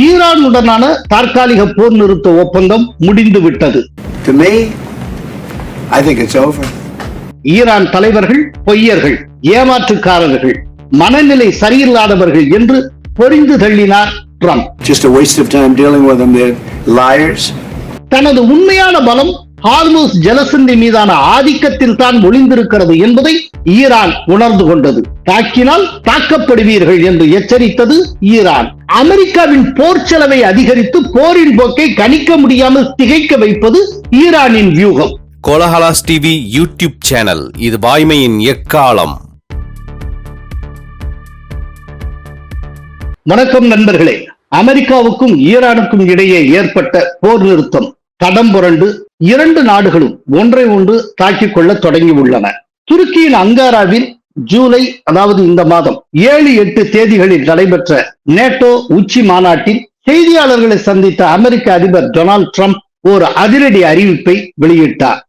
ஈரானுடனான தற்காலிக போர் நிறுத்த ஒப்பந்தம் முடிந்துவிட்டது. To me, I think it's over. Iran தலைவர்கள் பொய்யர்கள், ஏமாற்றுக்காரர்கள், மனநிலை சரியில்லாதவர்கள் என்று பொரிந்து தள்ளினார் Trump. Just a waste of time dealing with them. They're liars. தனது உண்மையான பலம் ஹார்முஸ் ஜலசந்தி மீதான ஆதிக்கத்தில் தான் ஒளிந்திருக்கிறது என்பதை ஈரான் உணர்ந்து கொண்டது. தாக்கினால் தாக்கப்படுவீர்கள் என்று எச்சரித்தது ஈரான். அமெரிக்காவின் போர் செலவை அதிகரித்து போரின் போக்கை கணிக்க முடியாமல் திகைக்க வைப்பது ஈரானின் வியூகம். கோலஹலாஸ் டிவி யூடியூப் சேனல், இது வாய்மையின் எக்காலம். வணக்கம் நண்பர்களே. அமெரிக்காவுக்கும் ஈரானுக்கும் இடையே ஏற்பட்ட போர் நிறுத்தம் தடம் புரண்டு இரண்டு நாடுகளும் ஒன்றை ஒன்று தாக்கிக் கொள்ள தொடங்கி உள்ளன. துருக்கியின் அங்காராவில் ஜூலை, அதாவது இந்த மாதம் 7-8 தேதிகளில் நடைபெற்ற நேட்டோ உச்சி மாநாட்டில் செய்தியாளர்களை சந்தித்த அமெரிக்க அதிபர் டொனால்ட் ட்ரம்ப் ஒரு அதிரடி அறிவிப்பை வெளியிட்டார்.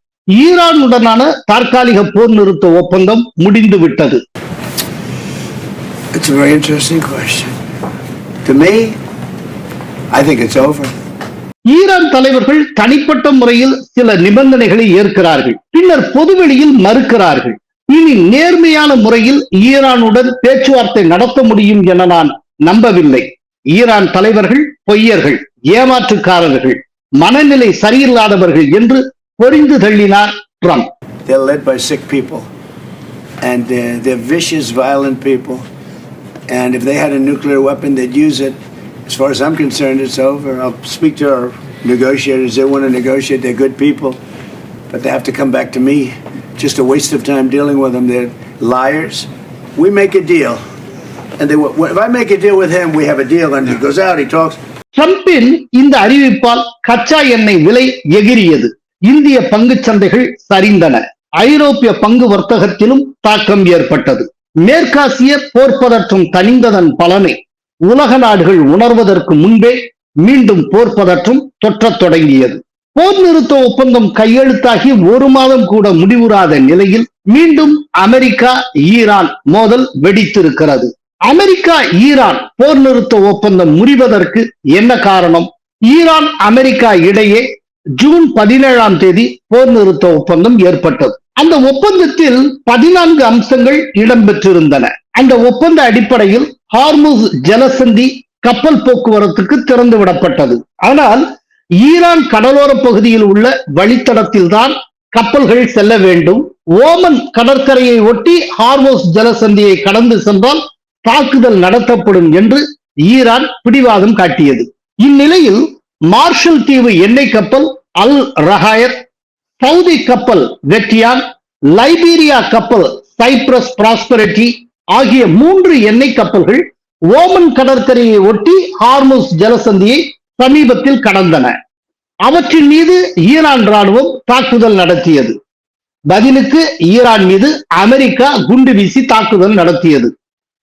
ஈரானுடனான தற்காலிக போர் நிறுத்த ஒப்பந்தம் முடிந்து விட்டது. It's a very interesting question. To me, I think it's over. Iran தலைவர்கள் தனிப்பட்ட முறையில் சில நிபந்தனைகளை ஏற்கிறார்கள், பின்னர் பொதுவெளியில் மறுக்கிறார்கள். இனி நேர்மையான முறையில் ஈரானுடன் பேச்சுவார்த்தை நடத்த முடியும் என நான் நம்பவில்லை. ஈரான் தலைவர்கள் பொய்யர்கள், ஏமாற்றுக்காரர்கள், மனநிலை சரியில்லாதவர்கள் என்று பொரிந்து தள்ளினார் Trump. They're led by sick people, and they're vicious, violent people. And if they had a nuclear weapon, they'd use it. As far as I'm concerned, it's over. I'll speak to our negotiators. They want to negotiate. They're good people, but they have to come back to me. Just a waste of time dealing with them. They're liars. We make a deal, and if I make a deal with him, we have a deal. And he goes out, he talks. ட்ரம்பின் இந்த அறிவிப்பால் கச்சா எண்ணெய் விலை எகிரியது. இந்திய பங்கு சந்தைகள் சரிந்தன. ஐரோப்பிய பங்கு வர்த்தகத்திலும் தாக்கம் ஏற்பட்டது. மேற்காசிய போர் பதற்றம் தணிந்ததன் பலனை உலக நாடுகள் உணர்வதற்கு முன்பே மீண்டும் போர் பதற்றம் தொற்றத் தொடங்கியது. போர் நிறுத்த ஒப்பந்தம் கையெழுத்தாகி ஒரு மாதம் கூட முடிவுறாத நிலையில் மீண்டும் அமெரிக்கா ஈரான் மோதல் வெடித்திருக்கிறது. அமெரிக்கா ஈரான் போர் நிறுத்த ஒப்பந்தம் முறிவதற்கு என்ன காரணம்? ஈரான் அமெரிக்கா இடையே ஜூன் 17ஆம் தேதி போர் நிறுத்த ஒப்பந்தம் ஏற்பட்டது. அந்த ஒப்பந்தத்தில் 14 அம்சங்கள் இடம்பெற்றிருந்தன. அந்த ஒப்பந்த அடிப்படையில் ஹார்முஸ் ஜலசந்தி கப்பல் போக்குவரத்துக்கு திறந்து விடப்பட்டது. ஆனால் ஈரான் கடலோர பகுதியில் உள்ள வழித்தடத்தில் தான் கப்பல்கள் செல்ல வேண்டும். ஓமன் கடற்கரையை ஒட்டி ஹார்முஸ் ஜலசந்தியை கடந்து சென்றால் தாக்குதல் நடத்தப்படும் என்று ஈரான் பிடிவாதம் காட்டியது. இந்நிலையில் மார்ஷல் தீவு எண்ணெய் கப்பல் அல் ரஹாயத், சவுதி கப்பல் வெட்டியான், லைபீரியா கப்பல் சைப்ரஸ் பிராஸ்பரிட்டி ஆகிய 3 எண்ணெய் கப்பல்கள் ஓமன் கடற்கரையை ஒட்டி ஹார்முஸ் ஜலசந்தியை சமீபத்தில் கடந்தன. அவற்றின் மீது ஈரான் ராணுவம் தாக்குதல் நடத்தியது. பதிலுக்கு ஈரான் மீது அமெரிக்கா குண்டு வீசி தாக்குதல் நடத்தியது.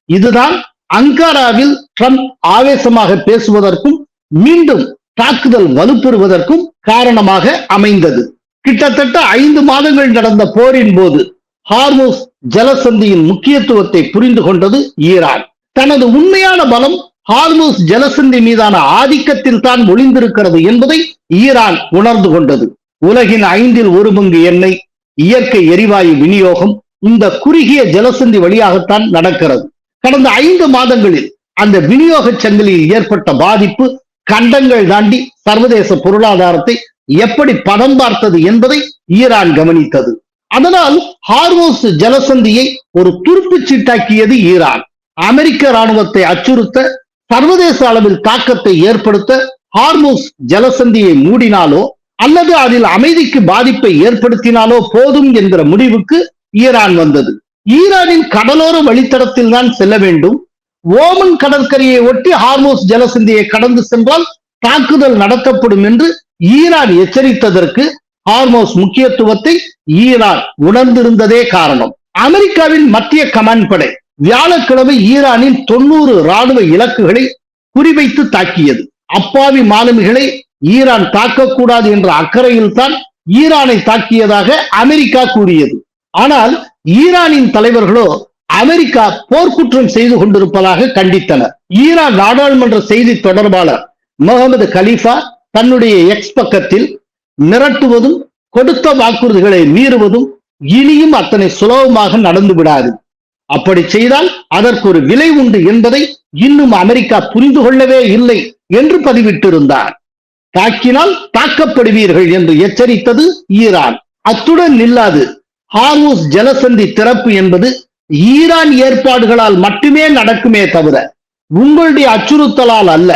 இதுதான் அங்காராவில் ட்ரம்ப் ஆவேசமாக பேசுவதற்கும் மீண்டும் தாக்குதல் வலுப்பெறுவதற்கும் காரணமாக அமைந்தது. கிட்டத்தட்ட 5 மாதங்கள் நடந்த போரின் போது ஹார்முஸ் ஜலசந்தியின் முக்கியத்துவத்தை புரிந்து கொண்டது ஈரான். தனது உண்மையான பலம் ஹார்முஸ் ஜலசந்தி மீதான ஆதிக்கத்தில் தான் ஒளிந்திருக்கிறது என்பதை ஈரான் உணர்ந்து கொண்டது. உலகின் 1/5 பங்கு எண்ணெய், இயற்கை எரிவாயு விநியோகம் இந்த குறுகிய ஜலசந்தி வழியாகத்தான் நடக்கிறது. கடந்த 5 மாதங்களில் அந்த விநியோக சங்கிலியில் ஏற்பட்ட பாதிப்பு கண்டங்கள் தாண்டி சர்வதேச பொருளாதாரத்தை எப்படி பதம் பார்த்தது என்பதை ஈரான் கவனித்தது. அதனால் ஹார்முஸ் ஜலசந்தியை ஒரு துருப்புச் சீட்டாக்கியது ஈரான். அமெரிக்க ராணுவத்தை அச்சுறுத்த, சர்வதேச அளவில் தாக்கத்தை ஏற்படுத்த ஹார்முஸ் ஜலசந்தியை மூடினாலோ அல்லது அதில் அமைதிக்கு பாதிப்பை ஏற்படுத்தினாலோ போதும் என்கிற முடிவுக்கு ஈரான் வந்தது. ஈரானின் கடலோர வழித்தடத்தில் தான் செல்ல வேண்டும். ஓமன் கடற்கரையை ஒட்டி ஹார்முஸ் ஜலசந்தியை கடந்து சென்றால் தாக்குதல் நடத்தப்படும் என்று ஈரான் எச்சரித்ததற்கு ஹார்முஸ் முக்கியத்துவத்தை ஈரான் உணர்ந்திருந்ததே காரணம். அமெரிக்காவின் மத்திய கமாண்ட் படை வியாழக்கிழமை ஈரானின் 90 ராணுவ இலக்குகளை குறிவைத்து தாக்கியது. அப்பாவி மாலுமிகளை ஈரான் தாக்கக்கூடாது என்ற அக்கறையில் தான் ஈரானை தாக்கியதாக அமெரிக்கா கூறியது. ஆனால் ஈரானின் தலைவர்களோ அமெரிக்கா போர்க்குற்றம் செய்து கொண்டிருப்பதாக கண்டித்தனர். ஈரான் நாடாளுமன்ற செய்தி தொடர்பாளர் முகமது கலீஃபா தன்னுடைய எக்ஸ் பக்கத்தில் மிரட்டுவதும் கொடுத்த வாக்குறுதிகளை மீறுவதும் இனியும் அத்தனை சுலபமாக நடந்து விடாது. அப்படி செய்தால் அதற்கு ஒரு விலை உண்டு என்பதை இன்னும் அமெரிக்கா புரிந்து கொள்ளவே இல்லை என்று பதிவிட்டிருந்தார். தாக்கினால் தாக்கப்படுவீர்கள் என்று எச்சரித்தது ஈரான். அத்துடன் நில்லாது. ஹார்முஸ் ஜலசந்தி திறப்பு என்பது ஈரான் ஏற்பாடுகளால் மட்டுமே நடக்குமே தவிர உங்களுடைய அச்சுறுத்தலால் அல்ல.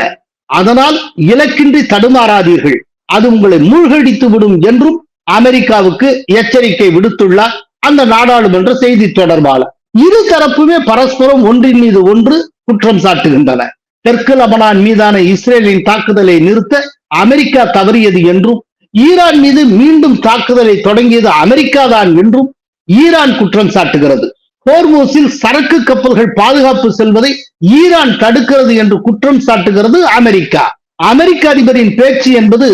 அதனால் இலக்கின்றி தடுமாறாதீர்கள், அது உங்களை மூழ்கடித்து விடும் என்றும் அமெரிக்காவுக்கு எச்சரிக்கை விடுத்துள்ளார் அந்த நாடாளுமன்ற செய்தி தொடர்பாளர். இரு தரப்புமே பரஸ்பரம் ஒன்றின் மீது ஒன்று குற்றம் சாட்டுகின்றன. தெற்கு லெபனான் மீதான இஸ்ரேலின் தாக்குதலை நிறுத்த அமெரிக்கா தவறியது என்றும், ஈரான் மீது மீண்டும் தாக்குதலை தொடங்கியது அமெரிக்கா தான் என்றும் ஈரான் குற்றம் சாட்டுகிறது. ஹோர்மூஸில் சரக்கு கப்பல்கள் பாதுகாப்பு செல்வதை ஈரான் தடுக்கிறது என்று குற்றம் சாட்டுகிறது அமெரிக்கா. அமெரிக்க அதிபரின் பேச்சு என்பது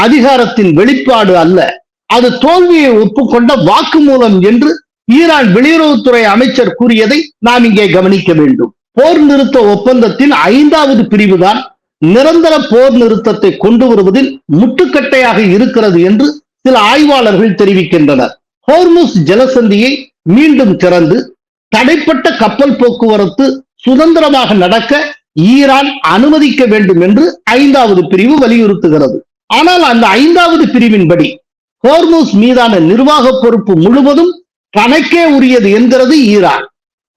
அதிகாரத்தின் வெளிப்பாடு அல்ல, அது தோல்வியை ஒப்புக்கொண்ட வாக்குமூலம் என்று ஈரான் வெளியுறவுத்துறை அமைச்சர் கூறியதை நாம் இங்கே கவனிக்க வேண்டும். போர் நிறுத்த ஒப்பந்தத்தின் 5வது பிரிவுதான் நிரந்தர போர் நிறுத்தத்தை கொண்டு வருவதில் முட்டுக்கட்டையாக இருக்கிறது என்று சில ஆய்வாளர்கள் தெரிவிக்கின்றனர். ஹோர்முஸ் ஜலசந்தியை மீண்டும் திறந்து தடைப்பட்ட கப்பல் போக்குவரத்து சுதந்திரமாக நடக்க ஈரான் அனுமதிக்க வேண்டும் என்று 5வது பிரிவு வலியுறுத்துகிறது. ஆனால் அந்த 5வது பிரிவின்படி ஹோர்முஸ் மீதான நிர்வாக பொறுப்பு முழுவதும் தனக்கே உரியது என்கிறது ஈரான்.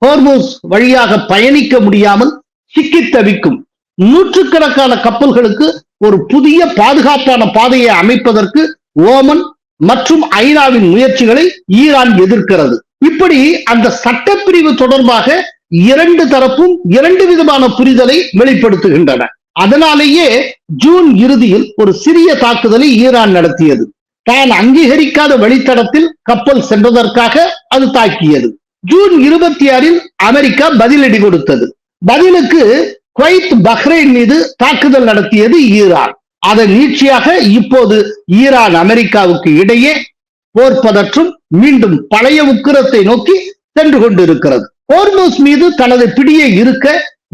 ஹோர்முஸ் வழியாக பயணிக்க முடியாமல் சிக்கி தவிக்கும் நூற்றுக்கணக்கான கப்பல்களுக்கு ஒரு புதிய பாதுகாப்பான பாதையை அமைப்பதற்கு ஓமன் மற்றும் ஐநாவின் முயற்சிகளை ஈரான் எதிர்க்கிறது. இப்படி அந்த சட்டப்பிரிவு தொடர்பாக இரண்டு தரப்பும் இரண்டு விதமான புரிதலை வெளிப்படுத்துகின்றன. அதனாலேயே ஜூன் இறுதியில் ஒரு சிறிய தாக்குதலை ஈரான் நடத்தியது. தான் அங்கீகரிக்காத வழித்தடத்தில் கப்பல் சென்றதற்காக அது தாக்கியது. ஜூன் 26 அமெரிக்கா பதிலடி கொடுத்தது. பதிலுக்கு குவைத், பஹ்ரைன் மீது தாக்குதல் நடத்தியது ஈரான். அதன் நீட்சியாக இப்போது ஈரான் அமெரிக்காவுக்கு இடையே போர் பதற்றம் மீண்டும் பழைய உக்கிரத்தை நோக்கி சென்று கொண்டிருக்கிறது. ஹோர்முஸ் மீது தனது பிடியை இருக்க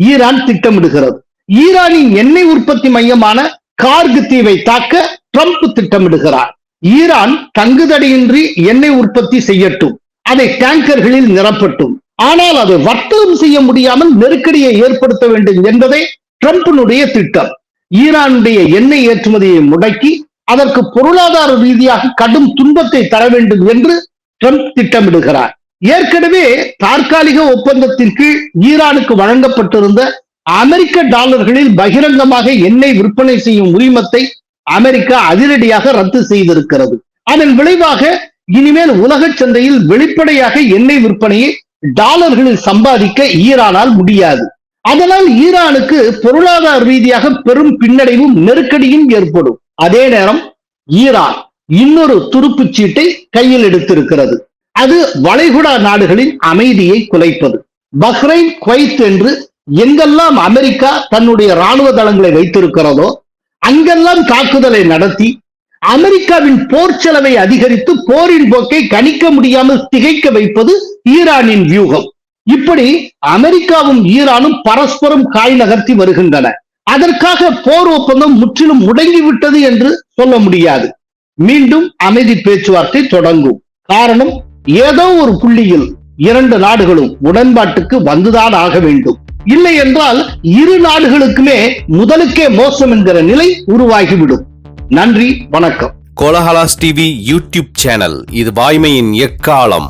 ஈரான் திட்டமிடுகிறது. ஈரானின் எண்ணெய் உற்பத்தி மையமான கார்க் தீவை தாக்க ட்ரம்ப் திட்டமிடுகிறார். ஈரான் தங்குதடையின்றி எண்ணெய் உற்பத்தி செய்யட்டும், அதை டேங்கர்களில் நிரப்பட்டும், ஆனால் அதை வர்த்தகம் செய்ய முடியாமல் நெருக்கடியை ஏற்படுத்த வேண்டும் என்பதே ட்ரம்பினுடைய திட்டம். ஈரானுடைய எண்ணெய் ஏற்றுமதியை முடக்கி அதற்கு பொருளாதார ரீதியாக கடும் துன்பத்தை தர வேண்டும் என்று ட்ரம்ப் திட்டமிடுகிறார். ஏற்கனவே தற்காலிக ஒப்பந்தத்தின் கீழ் ஈரானுக்கு வழங்கப்பட்டிருந்த அமெரிக்க டாலர்களில் பகிரங்கமாக எண்ணெய் விற்பனை செய்யும் உரிமத்தை அமெரிக்கா அதிரடியாக ரத்து செய்திருக்கிறது. அதன் விளைவாக இனிமேல் உலக சந்தையில் வெளிப்படையாக எண்ணெய் விற்பனையை டாலர்களில் சம்பாதிக்க ஈரானால் முடியாது. அதனால் ஈரானுக்கு பொருளாதார ரீதியாக பெரும் பின்னடைவும் நெருக்கடியும் ஏற்படும். அதே நேரம் ஈரான் இன்னொரு துருப்புச் சீட்டை கையில் எடுத்திருக்கிறது. அது வளைகுடா நாடுகளின் அமைதியை குலைப்பது. பஹ்ரைன், குவைத் என்று எங்கெல்லாம் அமெரிக்கா தன்னுடைய ராணுவ தளங்களை வைத்திருக்கிறதோ அங்கெல்லாம் தாக்குதலை நடத்தி அமெரிக்காவின் போர் செலவை அதிகரித்து போரின் போக்கை கணிக்க முடியாமல் திகைக்க வைப்பது ஈரானின் வியூகம். இப்படி அமெரிக்காவும் ஈரானும் பரஸ்பரம் காய் நகர்த்தி வருகின்றன. அதற்காக போர் ஒப்பந்தம் முற்றிலும் முடங்கிவிட்டது என்று சொல்ல முடியாது. மீண்டும் அமைதி பேச்சுவார்த்தை தொடங்கும். காரணம், ஏதோ ஒரு புள்ளியில் இரண்டு நாடுகளும் உடன்பாட்டுக்கு வந்துதான் ஆக வேண்டும். இல்லை என்றால் இரு நாடுகளுக்குமே முதலுக்கே மோசம் என்கிற நிலை உருவாகிவிடும். நன்றி, வணக்கம். கோலஹலாஸ் டிவி யூடியூப் சேனல், இது வாய்மையின் எக்காலம்.